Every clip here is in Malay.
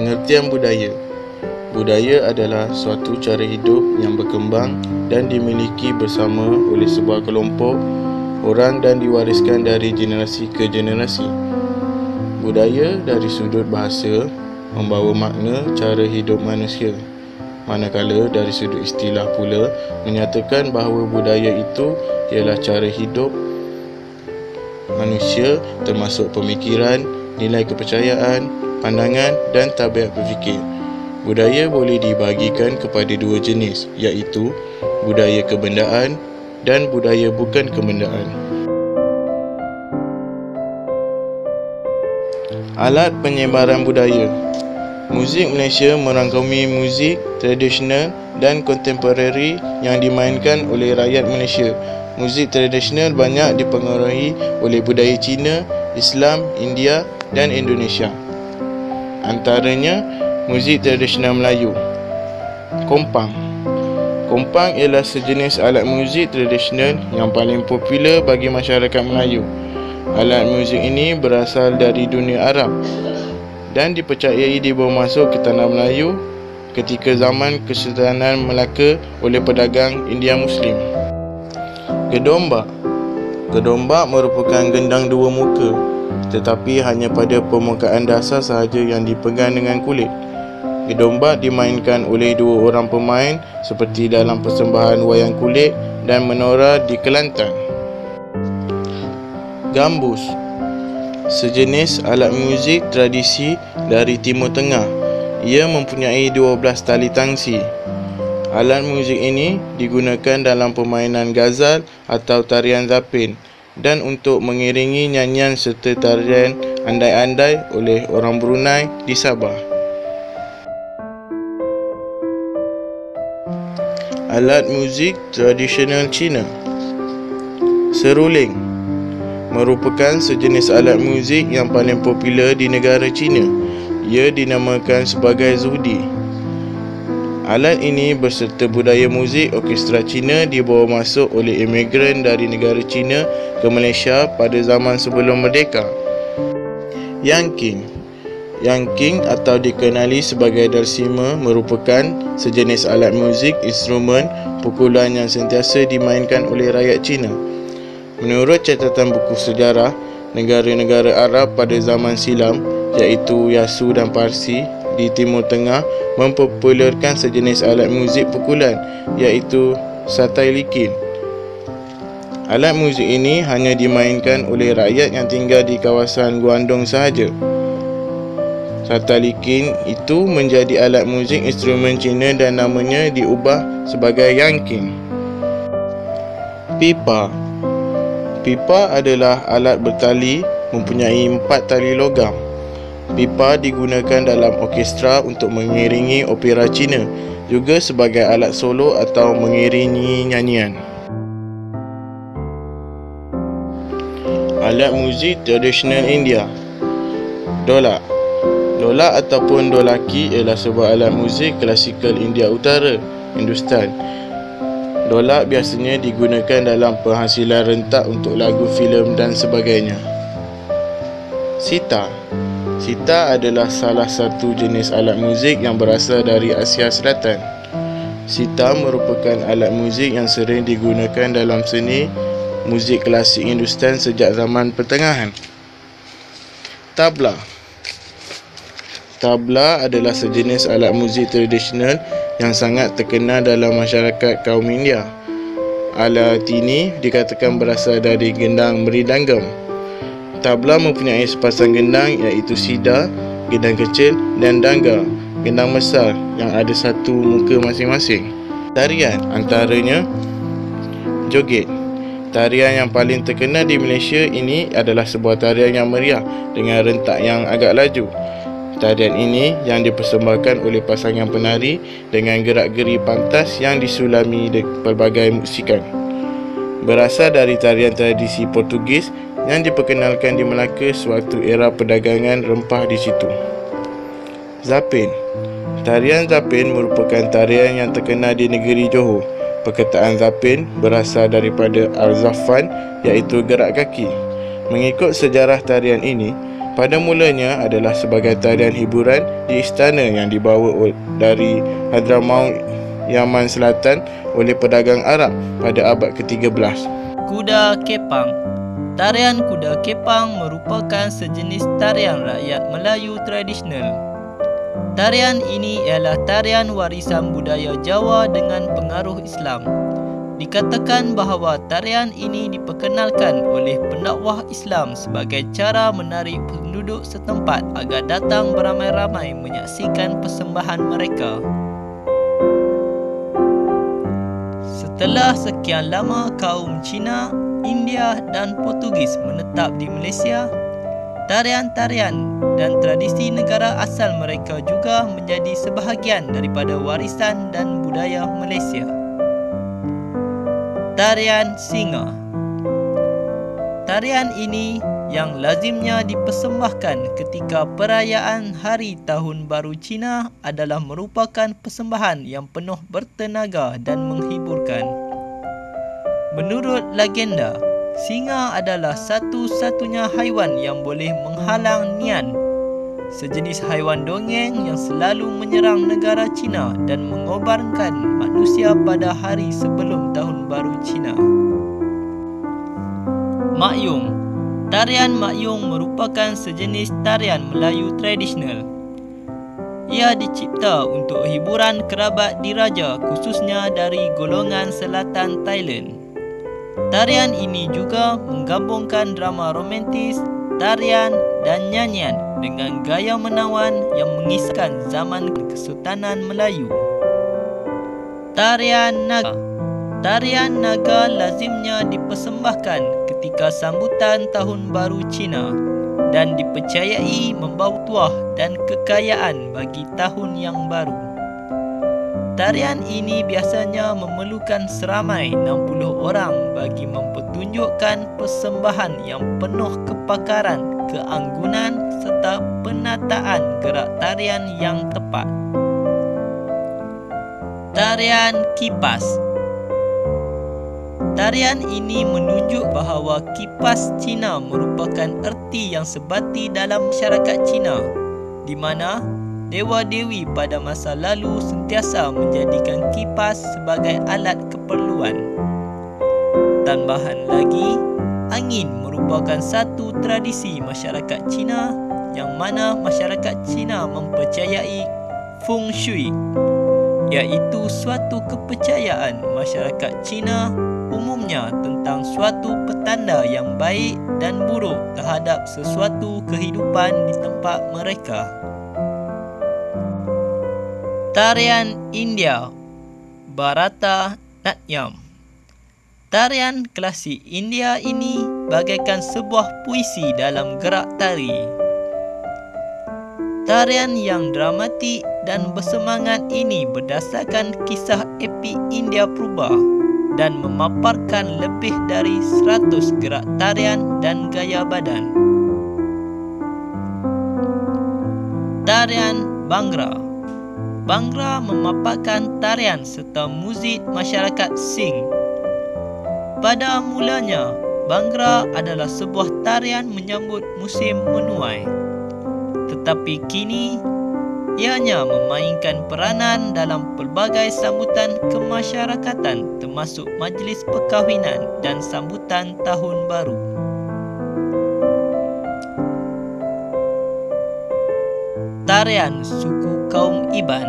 Pengertian budaya. Budaya adalah suatu cara hidup yang berkembang dan dimiliki bersama oleh sebuah kelompok orang dan diwariskan dari generasi ke generasi. Budaya dari sudut bahasa membawa makna cara hidup manusia, manakala dari sudut istilah pula menyatakan bahawa budaya itu ialah cara hidup manusia termasuk pemikiran, nilai kepercayaan, pandangan dan tabiat berfikir. Budaya boleh dibahagikan kepada dua jenis, iaitu budaya kebendaan dan budaya bukan kebendaan. Alat penyebaran budaya. Muzik Malaysia merangkumi muzik tradisional dan kontemporari yang dimainkan oleh rakyat Malaysia. Muzik tradisional banyak dipengaruhi oleh budaya Cina, Islam, India dan Indonesia. Antaranya muzik tradisional Melayu. Kompang. Kompang ialah sejenis alat muzik tradisional yang paling popular bagi masyarakat Melayu. Alat muzik ini berasal dari dunia Arab dan dipercayai dibawa masuk ke tanah Melayu ketika zaman Kesultanan Melaka oleh pedagang India Muslim. Gedombak. Gedombak merupakan gendang dua muka, tetapi hanya pada permukaan dasar sahaja yang dipegang dengan kulit. Gedombak dimainkan oleh dua orang pemain seperti dalam persembahan wayang kulit dan menora di Kelantan. Gambus. Sejenis alat muzik tradisi dari Timur Tengah. Ia mempunyai 12 tali tangsi. Alat muzik ini digunakan dalam permainan ghazal atau tarian zapin dan untuk mengiringi nyanyian serta tarian andai-andai oleh orang Brunei di Sabah. Alat muzik tradisional Cina. Seruling merupakan sejenis alat muzik yang paling popular di negara China. Ia dinamakan sebagai zudi. Alat ini berserta budaya muzik orkestra Cina dibawa masuk oleh imigran dari negara China ke Malaysia pada zaman sebelum merdeka. Yangking. Yangking atau dikenali sebagai dalsima merupakan sejenis alat muzik instrumen pukulan yang sentiasa dimainkan oleh rakyat Cina. Menurut catatan buku sejarah, negara-negara Arab pada zaman silam, iaitu Yasu dan Parsi di Timur Tengah mempopularkan sejenis alat muzik pukulan, iaitu satai likin. Alat muzik ini hanya dimainkan oleh rakyat yang tinggal di kawasan Guangdong sahaja. Satai likin itu menjadi alat muzik instrumen Cina dan namanya diubah sebagai yangking. Pipa. Pipa adalah alat bertali mempunyai 4 tali logam. Pipa digunakan dalam orkestra untuk mengiringi opera Cina, juga sebagai alat solo atau mengiringi nyanyian. Alat muzik tradisional India. Dolak. Dolak ataupun dolaki ialah sebuah alat muzik klasikal India Utara, Hindustan. Dolak biasanya digunakan dalam penghasilan rentak untuk lagu filem dan sebagainya. Sitar. Sitar adalah salah satu jenis alat muzik yang berasal dari Asia Selatan. Sitar merupakan alat muzik yang sering digunakan dalam seni muzik klasik Hindustan sejak zaman pertengahan. Tabla. Tabla adalah sejenis alat muzik tradisional yang sangat terkenal dalam masyarakat kaum India. Alat ini dikatakan berasal dari gendang mridangam. Tabla mempunyai sepasang gendang iaitu sida, gendang kecil dan dangga, gendang besar yang ada satu muka masing-masing. Tarian antaranya joget. Tarian yang paling terkenal di Malaysia ini adalah sebuah tarian yang meriah dengan rentak yang agak laju. Tarian ini yang dipersembahkan oleh pasangan penari dengan gerak-geri pantas yang disulami pelbagai musikan. Berasal dari tarian tradisi Portugis yang diperkenalkan di Melaka sewaktu era perdagangan rempah di situ. Zapin. Tarian Zapin merupakan tarian yang terkenal di negeri Johor. Perkataan Zapin berasal daripada Al-Zafan, iaitu gerak kaki. Mengikut sejarah tarian ini, Pada mulanya adalah sebagai tarian hiburan di istana yang dibawa dari Hadramaut, Yaman Selatan oleh pedagang Arab pada abad ke-13. Kuda kepang. Tarian kuda kepang merupakan sejenis tarian rakyat Melayu tradisional. Tarian ini ialah tarian warisan budaya Jawa dengan pengaruh Islam. Dikatakan bahawa tarian ini diperkenalkan oleh pendakwah Islam sebagai cara menarik penduduk setempat agar datang beramai-ramai menyaksikan persembahan mereka. Setelah sekian lama kaum Cina, India dan Portugis menetap di Malaysia, tarian-tarian dan tradisi negara asal mereka juga menjadi sebahagian daripada warisan dan budaya Malaysia. Tarian Singa. Tarian ini yang lazimnya dipersembahkan ketika perayaan Hari Tahun Baru Cina adalah merupakan persembahan yang penuh bertenaga dan menghiburkan. Menurut legenda, singa adalah satu-satunya haiwan yang boleh menghalang Nian, sejenis haiwan dongeng yang selalu menyerang negara Cina dan mengobarkan manusia pada hari sebelum Tahun Baru Cina. Makyung. Tarian makyung merupakan sejenis tarian Melayu tradisional. Ia dicipta untuk hiburan kerabat diraja, khususnya dari golongan selatan Thailand. Tarian ini juga menggabungkan drama romantis, tarian dan nyanyian dengan gaya menawan yang mengisahkan zaman Kesultanan Melayu. Tarian Naga. Tarian Naga lazimnya dipersembahkan ketika sambutan Tahun Baru Cina dan dipercayai membawa tuah dan kekayaan bagi tahun yang baru. Tarian ini biasanya memerlukan seramai 60 orang bagi mempertunjukkan persembahan yang penuh kepakaran, keanggunan serta penataan gerak tarian yang tepat. Tarian Kipas. Tarian ini menunjuk bahawa kipas Cina merupakan erti yang sebati dalam masyarakat Cina, di mana dewa-dewi pada masa lalu sentiasa menjadikan kipas sebagai alat keperluan. Tambahan lagi, angin merupakan satu tradisi masyarakat Cina yang mana masyarakat Cina mempercayai Feng Shui, iaitu suatu kepercayaan masyarakat Cina umumnya tentang suatu petanda yang baik dan buruk terhadap sesuatu kehidupan di tempat mereka. Tarian India, Bharatanatyam. Tarian klasik India ini bagaikan sebuah puisi dalam gerak tari. Tarian yang dramatik dan bersemangat ini berdasarkan kisah epik India purba dan memaparkan lebih dari 100 gerak tarian dan gaya badan. Tarian Bhangra. Bhangra memaparkan tarian serta muzik masyarakat Singh. Pada mulanya, Bhangra adalah sebuah tarian menyambut musim menuai. Tetapi kini, ianya memainkan peranan dalam pelbagai sambutan kemasyarakatan termasuk majlis perkahwinan dan sambutan Tahun Baru. Tarian suku kaum Iban.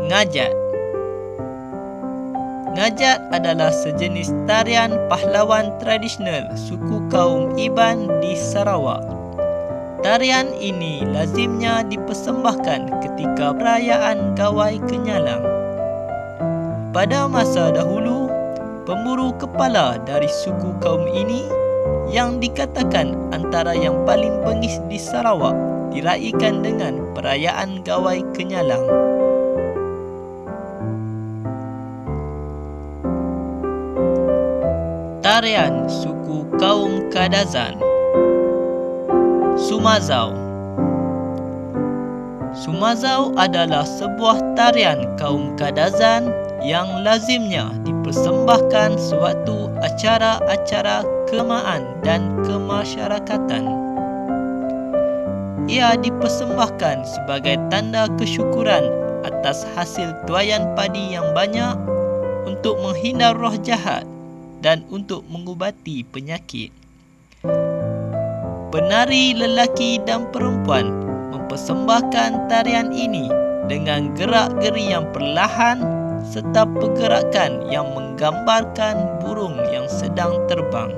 Ngajat. Ngajat adalah sejenis tarian pahlawan tradisional suku kaum Iban di Sarawak. Tarian ini lazimnya dipersembahkan ketika perayaan Gawai Kenyalang. Pada masa dahulu, pemburu kepala dari suku kaum ini yang dikatakan antara yang paling bengis di Sarawak diraikan dengan perayaan Gawai Kenyalang. Tarian suku kaum Kadazan. Sumazau. Sumazau adalah sebuah tarian kaum Kadazan yang lazimnya dipersembahkan sewaktu acara-acara keagamaan dan kemasyarakatan. Ia dipersembahkan sebagai tanda kesyukuran atas hasil tuaian padi yang banyak, untuk menghindar roh jahat dan untuk mengubati penyakit. Penari lelaki dan perempuan mempersembahkan tarian ini dengan gerak-geri yang perlahan serta pergerakan yang menggambarkan burung yang sedang terbang.